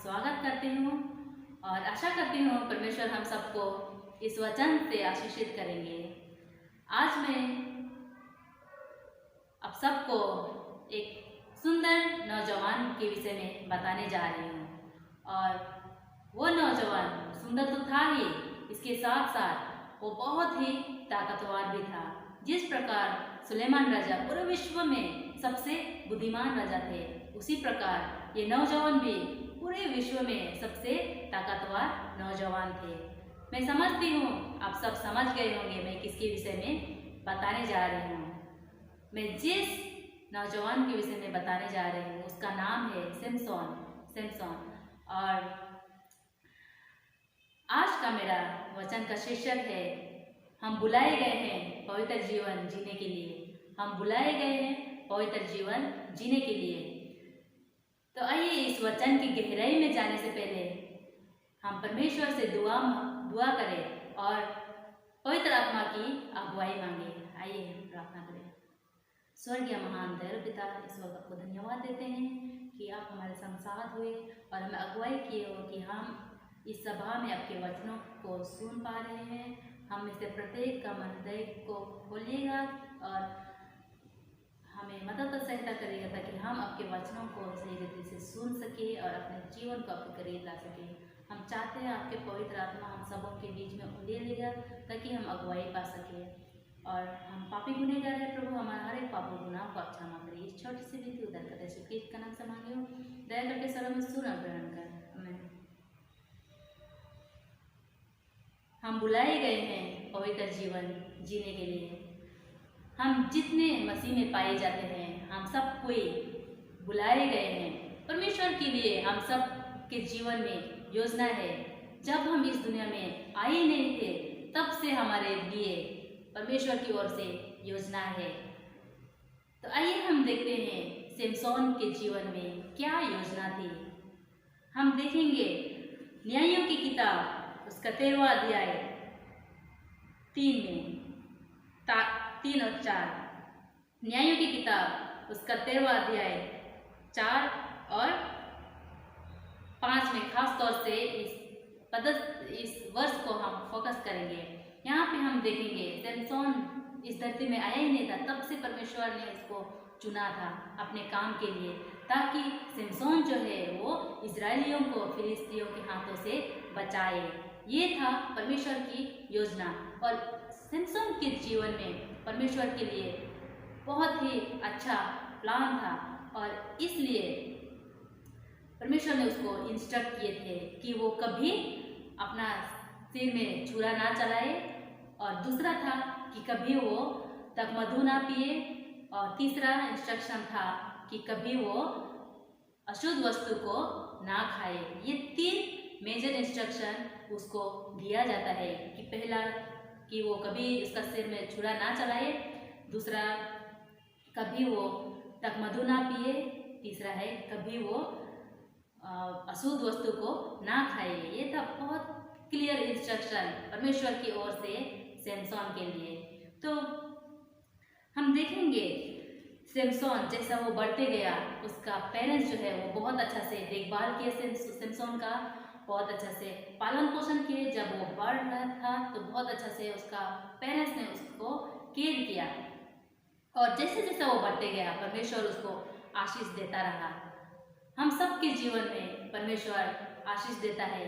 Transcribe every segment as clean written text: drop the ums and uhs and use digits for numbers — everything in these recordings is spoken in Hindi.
स्वागत करती हूँ और आशा करती हूँ परमेश्वर हम सबको इस वचन से आशीषित करेंगे। आज मैं आप सबको एक सुंदर नौजवान के विषय में बताने जा रही हूँ। और वो नौजवान सुंदर तो था ही, इसके साथ साथ वो बहुत ही ताकतवर भी था। जिस प्रकार सुलेमान राजा पूरे विश्व में सबसे बुद्धिमान राजा थे, उसी प्रकार ये नौजवान भी पूरे विश्व में सबसे ताकतवर नौजवान थे। मैं समझती हूँ आप सब समझ गए होंगे मैं किसके विषय में बताने जा रही हूँ। मैं जिस नौजवान के विषय में बताने जा रही हूँ। उसका नाम है सिमसोन। और आज का मेरा वचन का शीर्षक है, हम बुलाए गए हैं पवित्र जीवन जीने के लिए। हम बुलाए गए हैं पवित्र जीवन जीने के लिए। तो आइए इस वचन की गहराई में जाने से पहले हम परमेश्वर से दुआ करें और पवित्र आत्मा की अगुवाई मांगे। आइए प्रार्थना करें। स्वर्गीय महान दयालु पिता, ईश्वर आपको धन्यवाद देते हैं कि आप हमारे संग साथ हुए और हमें अगुवाई किए हो कि हम इस सभा में आपके वचनों को सुन पा रहे हैं। हम में से प्रत्येक का मन हृदय को खोलिएगा और हमें मदद और सहायता करिएगा ताकि हम आपके वचनों को सही रीति से सुन सके और अपने जीवन को आपके करीब ला सके। हम चाहते हैं आपके पवित्र आत्मा हम सबों के बीच में उंडेल लेगा ताकि हम अगुवाई पा सके। और हम पापी गुनहगार हैं प्रभु, हमारा हर एक पापों गुनाह को आप क्षमा करिए। इस छोटी सी विधि उधर करते सुखीत का नाम से मांगे हो, दया करके सर्व में सुन और ग्रहण कर। आमीन। हम बुलाए गए हैं पवित्र जीवन जीने के लिए। हम जितने मसीह में पाए जाते हैं, हम सब कोई बुलाए गए हैं परमेश्वर के लिए। हम सब के जीवन में योजना है। जब हम इस दुनिया में आए नहीं थे तब से हमारे लिए परमेश्वर की ओर से योजना है। तो आइए हम देखते हैं सिमसोन के जीवन में क्या योजना थी। हम देखेंगे न्यायों की किताब उसका 13वां अध्याय 3 और 4। न्यायों की किताब उसका 13वां अध्याय 4 और 5 में खास तौर से इस वर्ष को हम फोकस करेंगे। यहाँ पे हम देखेंगे सिमसोन इस धरती में आया ही नहीं था, तब से परमेश्वर ने उसको चुना था अपने काम के लिए, ताकि सिमसोन जो है वो इजरायलियों को फिलिस्तियों के हाथों से बचाए। ये था परमेश्वर की योजना। और सिमसोन के जीवन में परमेश्वर के लिए बहुत ही अच्छा प्लान था और इसलिए परमेश्वर ने उसको इंस्ट्रक्ट किए थे कि वो कभी अपना सिर में छुरा ना चलाए, और दूसरा था कि कभी वो तकमधु ना पिए, और तीसरा इंस्ट्रक्शन था कि कभी वो अशुद्ध वस्तु को ना खाए। ये 3 मेजर इंस्ट्रक्शन उसको दिया जाता है कि पहला कि वो कभी उसका सिर में छुरा ना चलाए, दूसरा कभी वो तकमधु ना पिए, तीसरा है कभी वो अशुद्ध वस्तु को ना खाए। ये था बहुत क्लियर इंस्ट्रक्शन परमेश्वर की ओर से सिमसोन के लिए। तो हम देखेंगे सिमसोन जैसा वो बढ़ते गया, उसका पेरेंट्स जो है वो बहुत अच्छा से देखभाल किए सिमसोन का, बहुत अच्छा से पालन पोषण किए। जब वो बढ़ रहा था तो बहुत अच्छा से उसका पेरेंट्स ने उसको केयर किया, और जैसे जैसे वो बढ़ते गया परमेश्वर उसको आशीष देता रहा। हम सबके जीवन में परमेश्वर आशीष देता है।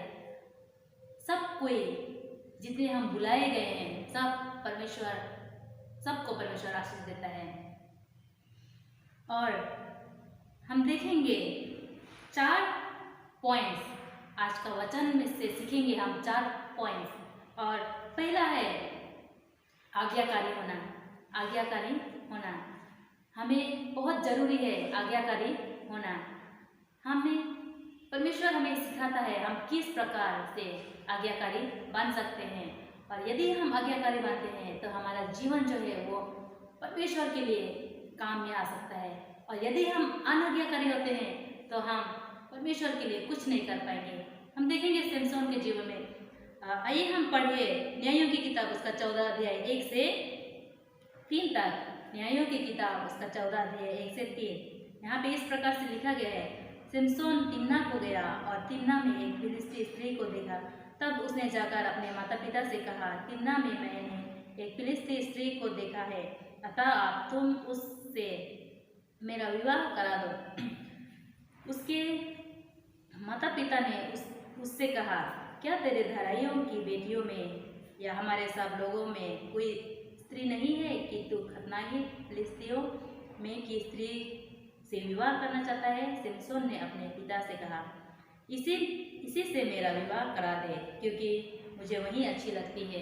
सब कोई जितने हम बुलाए गए हैं सबको परमेश्वर आशीष देता है। और हम देखेंगे 4 पॉइंट्स आज का वचन में से सीखेंगे हम 4 पॉइंट्स। और पहला है आज्ञाकारी होना। हमें बहुत जरूरी है आज्ञाकारी होना। परमेश्वर हमें सिखाता है हम किस प्रकार से आज्ञाकारी बन सकते हैं, और यदि हम आज्ञाकारी बनते हैं तो हमारा जीवन जो है वो परमेश्वर के लिए काम में आ सकता है। और यदि हम अनाज्ञाकारी होते हैं तो हम परमेश्वर के लिए कुछ नहीं कर पाएंगे। हम देखेंगे सिमसोन के जीवन में। आइए हम पढ़िए न्यायों की किताब उसका 14 अध्याय 1 से 3 तक। न्यायों की किताब उसका 14 अध्याय 1 से 3। यहाँ पे इस प्रकार से लिखा गया है, सिमसोन तिम्ना को गया और तिम्ना में एक फिलिस्ती स्त्री को देखा। तब उसने जाकर अपने माता पिता से कहा, तिम्ना में मैंने एक फिलिस्ती स्त्री को देखा है, अतः आप तुम उससे मेरा विवाह करा दो। उसके माता पिता ने उससे कहा, क्या तेरे धराइयों की बेटियों में या हमारे सब लोगों में कोई स्त्री नहीं है कि तू खतनाही फिलिस्तियों में की स्त्री से विवाह करना चाहता है? सिमसोन ने अपने पिता से कहा, इसी से मेरा विवाह करा दे, क्योंकि मुझे वही अच्छी लगती है।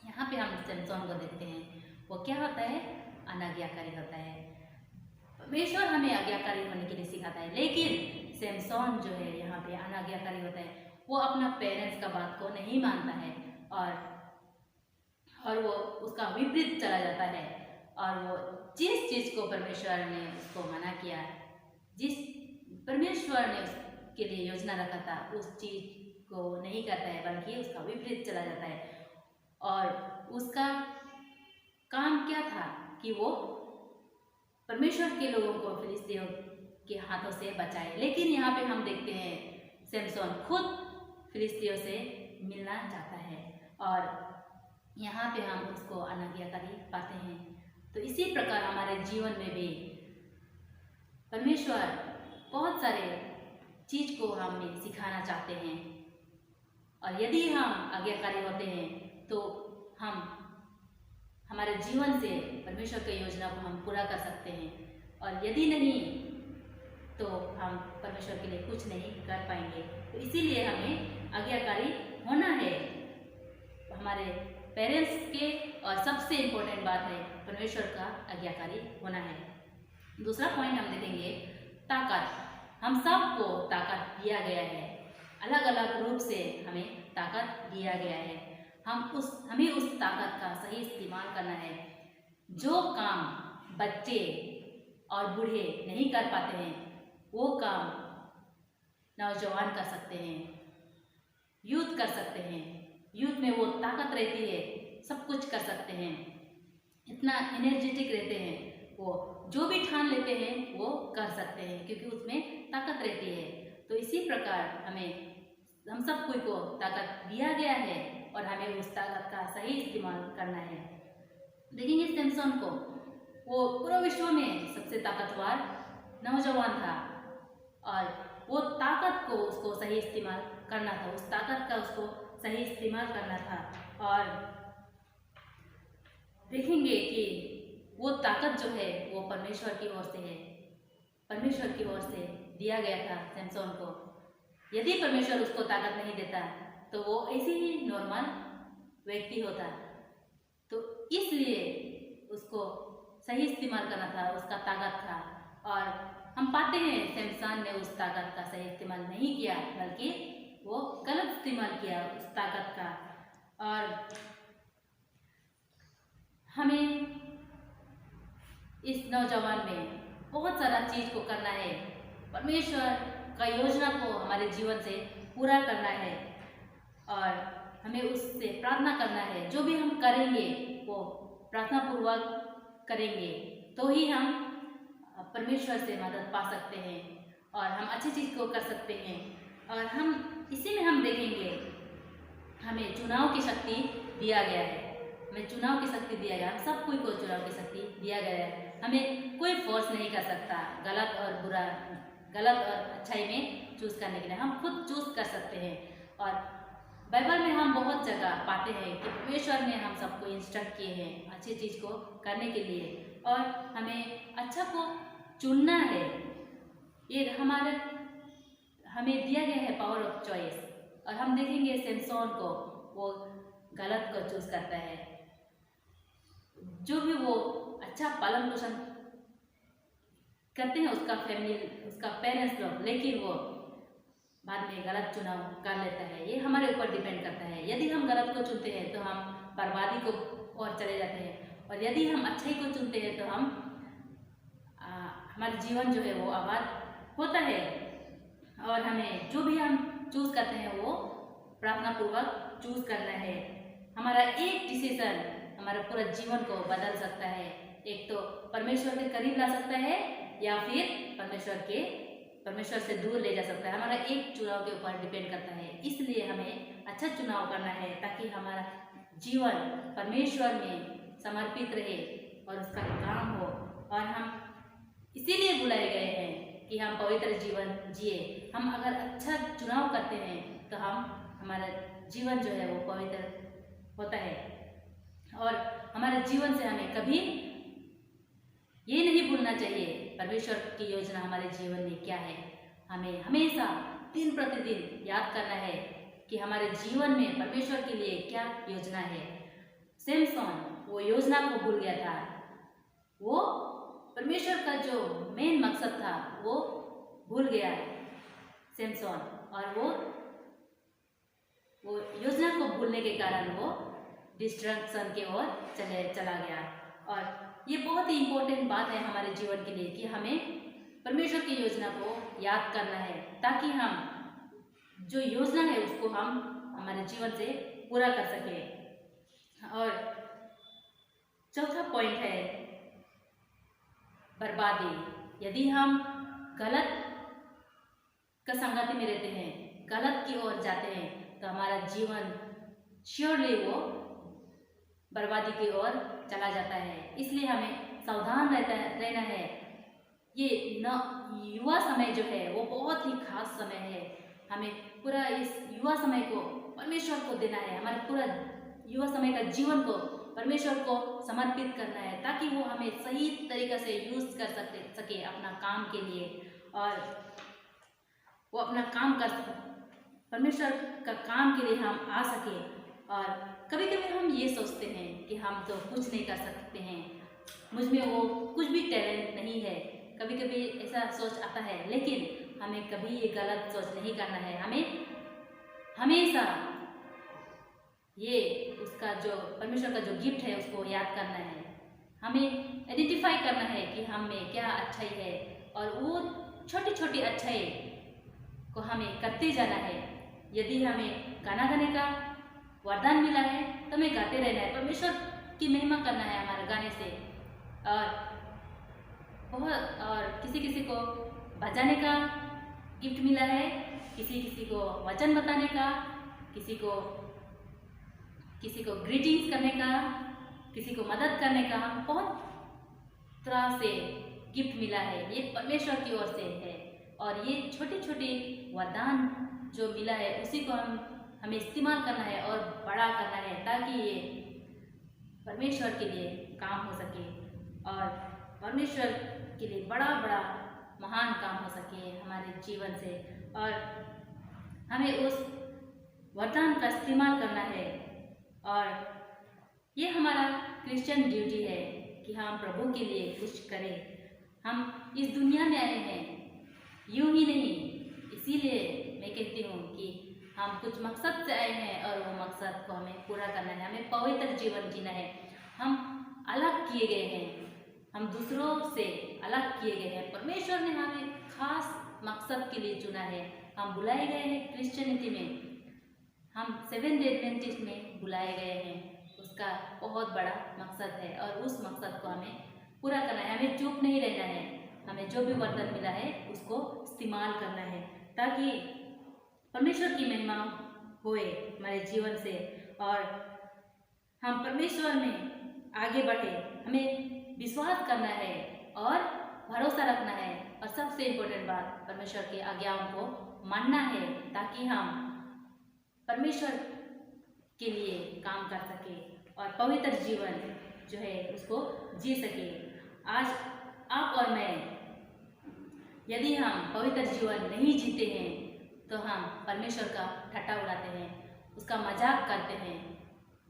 यहाँ पे हम सिमसोन को देखते हैं, वो क्या होता है? अनाज्ञाकारी होता है। परमेश्वर हमें आज्ञाकारी होने के लिए सिखाता है, लेकिन सैमसोन जो है यहाँ पे अनाज्ञाकारी होता है। वो अपना पेरेंट्स का बात को नहीं मानता है और वो उसका विपरीत चला जाता है और वो जिस चीज़ को परमेश्वर ने उसको मना किया, जिस परमेश्वर ने उसके लिए योजना रखा था, उस चीज़ को नहीं करता है बल्कि उसका विपरीत चला जाता है। और उसका काम क्या था कि वो परमेश्वर के लोगों को फिलिस्तीयों के हाथों से बचाए। लेकिन यहाँ पे हम देखते हैं सैमसोन खुद फिलिस्तीयों से मिलना चाहता है और यहाँ पे हम उसको अनाज्ञाकारी पाते हैं। तो इसी प्रकार हमारे जीवन में भी परमेश्वर बहुत सारे चीज़ को हमें सिखाना चाहते हैं और यदि हम आज्ञाकारी होते हैं तो हम हमारे जीवन से परमेश्वर की योजना को हम पूरा कर सकते हैं और यदि नहीं तो हम परमेश्वर के लिए कुछ नहीं कर पाएंगे। तो इसीलिए हमें आज्ञाकारी होना है हमारे पेरेंट्स के और सबसे इम्पोर्टेंट बात है परमेश्वर का आज्ञाकारी होना है। दूसरा पॉइंट हम देखेंगे ताकत। हम सबको ताकत दिया गया है, अलग अलग रूप से हमें ताकत दिया गया है। हमें उस ताकत का सही इस्तेमाल करना है। जो काम बच्चे और बूढ़े नहीं कर पाते हैं वो काम नौजवान कर सकते हैं, यूथ कर सकते हैं। यूथ में वो ताकत रहती है, सब कुछ कर सकते हैं, इतना एनर्जेटिक रहते हैं, वो जो भी ठान लेते हैं वो कर सकते हैं क्योंकि उसमें ताकत रहती है। तो इसी प्रकार हम सब कोई को ताकत दिया गया है और हमें उस ताकत का सही इस्तेमाल करना है। देखेंगे सैमसोन को, वो पूरे विश्व में सबसे ताकतवर नौजवान था और वो ताकत को उसको सही इस्तेमाल करना था, उस ताकत का उसको सही इस्तेमाल करना था। और देखेंगे कि वो ताकत जो है वो परमेश्वर की ओर से है, परमेश्वर की ओर से दिया गया था सैमसोन को। यदि परमेश्वर उसको ताकत नहीं देता तो वो ऐसे ही नॉर्मल व्यक्ति होता। तो इसलिए उसको सही इस्तेमाल करना था, उसका ताकत था। और हम पाते हैं सैमसोन ने उस ताकत का सही इस्तेमाल नहीं किया बल्कि वो गलत इस्तेमाल किया उस ताकत का। और हमें इस नौजवान में बहुत सारा चीज़ को करना है, परमेश्वर का योजना को हमारे जीवन से पूरा करना है और हमें उससे प्रार्थना करना है। जो भी हम करेंगे वो प्रार्थना पूर्वक करेंगे तो ही हम परमेश्वर से मदद पा सकते हैं और हम अच्छी चीज़ को कर सकते हैं। और हम इसी में हम देखेंगे हमें चुनाव की शक्ति दिया गया है, हमें चुनाव की शक्ति दिया गया, हम सब कोई को चुनाव की शक्ति दिया गया है। हमें कोई फोर्स नहीं कर सकता गलत और बुरा, गलत और अच्छाई में चूज़ करने के लिए, हम खुद चूज़ कर सकते हैं। और बाइबल में हम बहुत जगह पाते हैं कि परमेश्वर ने हम सबको इंस्ट्रक्ट किए हैं अच्छी चीज़ को करने के लिए और हमें अच्छा को चुनना है। ये हमें दिया गया है पावर ऑफ चॉइस। और हम देखेंगे सैमसोन को, वो गलत को चूज़ करता है। जो भी वो अच्छा पालन पोषण करते हैं उसका फैमिली, उसका पेरेंट्स लोग, लेकिन वो बाद में गलत चुनाव कर लेता है। ये हमारे ऊपर डिपेंड करता है। यदि हम गलत को चुनते हैं तो हम बर्बादी को और चले जाते हैं और यदि हम अच्छाई को चुनते हैं तो हमारा जीवन जो है वो आबाद होता है। और हमें जो भी हम चूज़ करते हैं वो प्रार्थना पूर्वक चूज़ करना है। हमारा एक डिसीजन हमारे पूरा जीवन को बदल सकता है, एक तो परमेश्वर के करीब ला सकता है या फिर परमेश्वर से दूर ले जा सकता है। हमारा एक चुनाव के ऊपर डिपेंड करता है। इसलिए हमें अच्छा चुनाव करना है ताकि हमारा जीवन परमेश्वर में समर्पित रहे और उसका काम हो। और हम इसीलिए बुलाए गए हैं कि हम पवित्र जीवन जिए। हम अगर अच्छा चुनाव करते हैं तो हमारा जीवन जो है वो पवित्र होता है। और हमारे जीवन से हमें कभी ये नहीं भूलना चाहिए परमेश्वर की योजना हमारे जीवन में क्या है। हमें हमेशा दिन प्रतिदिन याद करना है कि हमारे जीवन में परमेश्वर के लिए क्या योजना है। सैमसोन वो योजना को भूल गया था, वो परमेश्वर का जो मेन मकसद था वो भूल गया सिमसोन, और वो योजना को भूलने के कारण वो डिस्ट्रक्शन की ओर चला गया। और ये बहुत ही इम्पोर्टेंट बात है हमारे जीवन के लिए कि हमें परमेश्वर की योजना को याद करना है, ताकि हम जो योजना है उसको हम हमारे जीवन से पूरा कर सके। और चौथा पॉइंट है बर्बादी। यदि हम गलत का संगति में रहते हैं, गलत की ओर जाते हैं, तो हमारा जीवन श्योरली वो बर्बादी की ओर चला जाता है। इसलिए हमें सावधान रहना है। ये युवा समय जो है वो बहुत ही खास समय है। हमें पूरा इस युवा समय को परमेश्वर को देना है। हमारे पूरा युवा समय का जीवन को परमेश्वर को समर्पित करना है, ताकि वो हमें सही तरीक़े से यूज़ कर सके अपना काम के लिए, और वो अपना काम कर परमेश्वर का काम के लिए हम आ सके। और कभी कभी हम ये सोचते हैं कि हम तो कुछ नहीं कर सकते हैं, मुझ में वो कुछ भी टैलेंट नहीं है। कभी कभी ऐसा सोच आता है, लेकिन हमें कभी ये गलत सोच नहीं करना है। हमें हमेशा ये उसका जो परमेश्वर का जो गिफ्ट है उसको याद करना है। हमें आइडेंटिफाई करना है कि हम में क्या अच्छाई है, और वो छोटी छोटी अच्छाई को हमें करते जाना है। यदि हमें गाना गाने का वरदान मिला है तो हमें गाते रहना है, परमेश्वर की महिमा करना है हमारे गाने से। और किसी किसी को बजाने का गिफ्ट मिला है, किसी किसी को वचन बताने का, किसी को ग्रीटिंग्स करने का, किसी को मदद करने का, बहुत तरह से गिफ्ट मिला है। ये परमेश्वर की ओर से है, और ये छोटे छोटे वरदान जो मिला है उसी को हमें इस्तेमाल करना है और बड़ा करना है, ताकि ये परमेश्वर के लिए काम हो सके और परमेश्वर के लिए बड़ा बड़ा महान काम हो सके हमारे जीवन से। और हमें उस वरदान का इस्तेमाल करना है, और ये हमारा क्रिश्चियन ड्यूटी है कि हम प्रभु के लिए कुछ करें। हम इस दुनिया में आए हैं यूं ही नहीं, इसीलिए मैं कहती हूँ कि हम कुछ मकसद से आए हैं, और वो मकसद को हमें पूरा करना है। हमें पवित्र जीवन जीना है। हम अलग किए गए हैं, हम दूसरों से अलग किए गए हैं। परमेश्वर ने हमें खास मकसद के लिए चुना है। हम बुलाए गए हैं क्रिश्चियनिटी में, हम सेवन डे एडवेंटिस्ट में बुलाए गए हैं। उसका बहुत बड़ा मकसद है, और उस मकसद को हमें पूरा करना है। हमें चुप नहीं रहना है। हमें जो भी वरदान मिला है उसको इस्तेमाल करना है, ताकि परमेश्वर की महिमा होए हमारे जीवन से, और हम परमेश्वर में आगे बढ़े। हमें विश्वास करना है और भरोसा रखना है, और सबसे इम्पोर्टेंट बात परमेश्वर की आज्ञाओं को मानना है, ताकि हम परमेश्वर के लिए काम कर सके और पवित्र जीवन जो है उसको जी सके। आज आप और मैं, यदि हम पवित्र जीवन नहीं जीते हैं तो हम परमेश्वर का ठट्टा उड़ाते हैं, उसका मजाक करते हैं,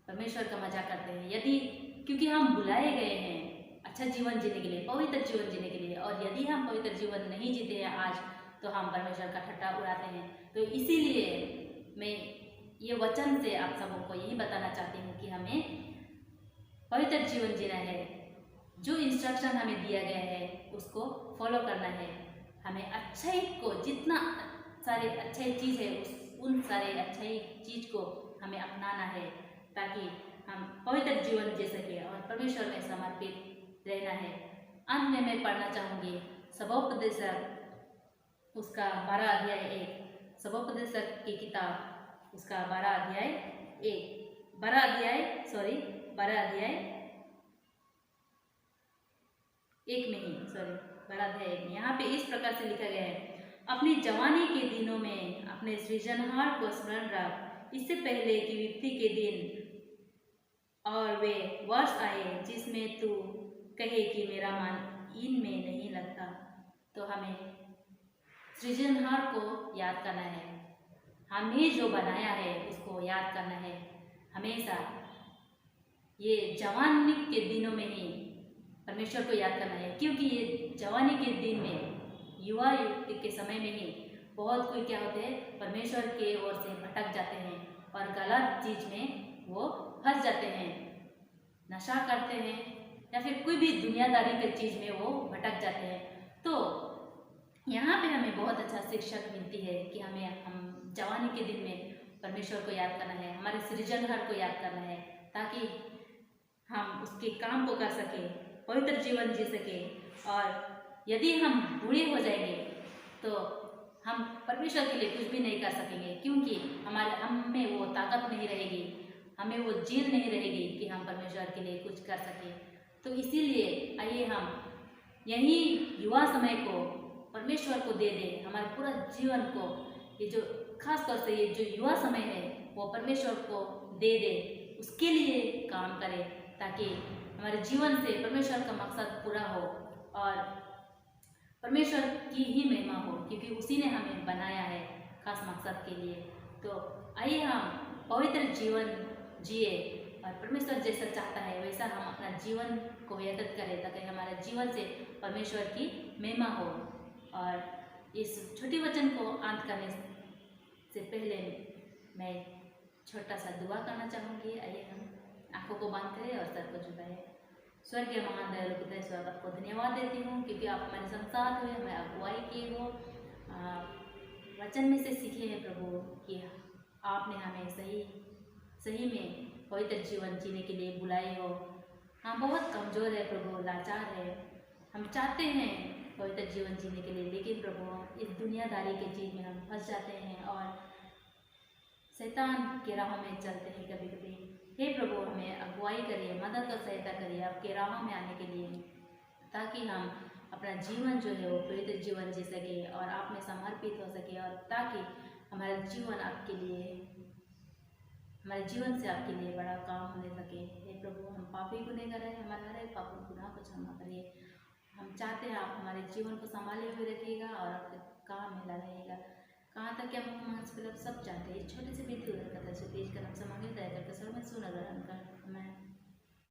परमेश्वर का मजाक करते हैं। यदि क्योंकि हम बुलाए गए हैं अच्छा जीवन जीने के लिए, पवित्र जीवन जीने के लिए, और यदि हम पवित्र जीवन नहीं जीते हैं आज, तो हम परमेश्वर का ठट्टा उड़ाते हैं। तो इसीलिए मैं ये वचन से आप सबों को यही बताना चाहती हूँ कि हमें पवित्र जीवन जीना है। जो इंस्ट्रक्शन हमें दिया गया है उसको फॉलो करना है। हमें अच्छाई को, जितना सारे अच्छाई चीज़ है उन सारे अच्छाई चीज़ को हमें अपनाना है, ताकि हम पवित्र जीवन जी सके और परमेश्वर में समर्पित रहना है। अंत में मैं पढ़ना चाहूँगी सबोपदेशक उसका 12 अध्याय 1, सबोपदेशक की किताब उसका 12 अध्याय 1 में यहाँ पे इस प्रकार से लिखा गया है, अपनी जवानी के दिनों में अपने सृजनहार को स्मरण रख, इससे पहले कि विपत्ति के दिन और वे वर्ष आए जिसमें तू कहे कि मेरा मन इनमें नहीं लगता। तो हमें सृजनहार को याद करना है, हमें जो बनाया है उसको याद करना है हमेशा। ये जवानी के दिनों में ही परमेश्वर को याद करना है, क्योंकि ये जवानी के दिन में, युवा युवती के समय में ही बहुत कोई क्या होते हैं, परमेश्वर के ओर से भटक जाते हैं और गलत चीज में वो फंस जाते हैं, नशा करते हैं या फिर कोई भी दुनियादारी की चीज में वो भटक जाते हैं। तो यहाँ पे हमें बहुत अच्छा शिक्षक मिलती है कि हम जवानी के दिन में परमेश्वर को याद करना है, हमारे सृजनहार को याद करना है, ताकि हम उसके काम को कर सके, पवित्र जीवन जी सके। और यदि हम बूढ़े हो जाएंगे तो हम परमेश्वर के लिए कुछ भी नहीं कर सकेंगे, क्योंकि हम में वो ताकत नहीं रहेगी, हमें वो जील नहीं रहेगी कि हम परमेश्वर के लिए कुछ कर सकें। तो इसीलिए आइए हम यही युवा समय को परमेश्वर को दे दें, हमारे पूरा जीवन को, ये जो खास तौर से ये जो युवा समय है वो परमेश्वर को दे दे, उसके लिए काम करें, ताकि हमारे जीवन से परमेश्वर का मकसद पूरा हो और परमेश्वर की ही महिमा हो, क्योंकि उसी ने हमें बनाया है खास मकसद के लिए। तो आइए हम पवित्र जीवन जिए और परमेश्वर जैसा चाहता है वैसा हम अपना जीवन को व्यतीत करें, ताकि हमारे जीवन से परमेश्वर की महिमा हो। और इस छोटी वचन को अंत करने से पहले मैं छोटा सा दुआ करना चाहूँगी। आइए हम आंखों को बंद करें और सर को झुकाएं। स्वर्गीय महान दयालु पिता ईश्वर, आपको धन्यवाद देती हूँ क्योंकि आप हमारे संसार हुए, हमें अगुवाई की हो, वचन में से सीखे हैं प्रभु कि आपने हमें सही में पवित्र जीवन जीने के लिए बुलाए हो। हम बहुत कमज़ोर है प्रभु, लाचार है, हम चाहते हैं पवित्र जीवन जीने के लिए, लेकिन प्रभु इस दुनियादारी के चीज़ में हम फंस जाते हैं और शैतान के राहों में चलते हैं कभी कभी। हे प्रभु, हमें अगुवाई करिए, मदद और सहायता करिए आपके राहों में आने के लिए, ताकि हम अपना जीवन जो है वो पवित्र जीवन जी सके और आप में समर्पित हो सके, और ताकि हमारा जीवन आपके लिए, हमारे जीवन से आपके लिए बड़ा काम होने सके। हे प्रभु, हम पापी गुनहगार हैं, हमारे हर एक पापों गुनाह को क्षमा करिए। हम चाहते हैं आप हमारे जीवन को संभाले हुए रखिएगा और आपके काम में लगाइएगा। कहाँ तक क्या हम सब चाहते हैं, छोटे से विधि उधर करता है, प्लीज कर हमसे मांगे दया करके सर्व में सुन, अगर मैं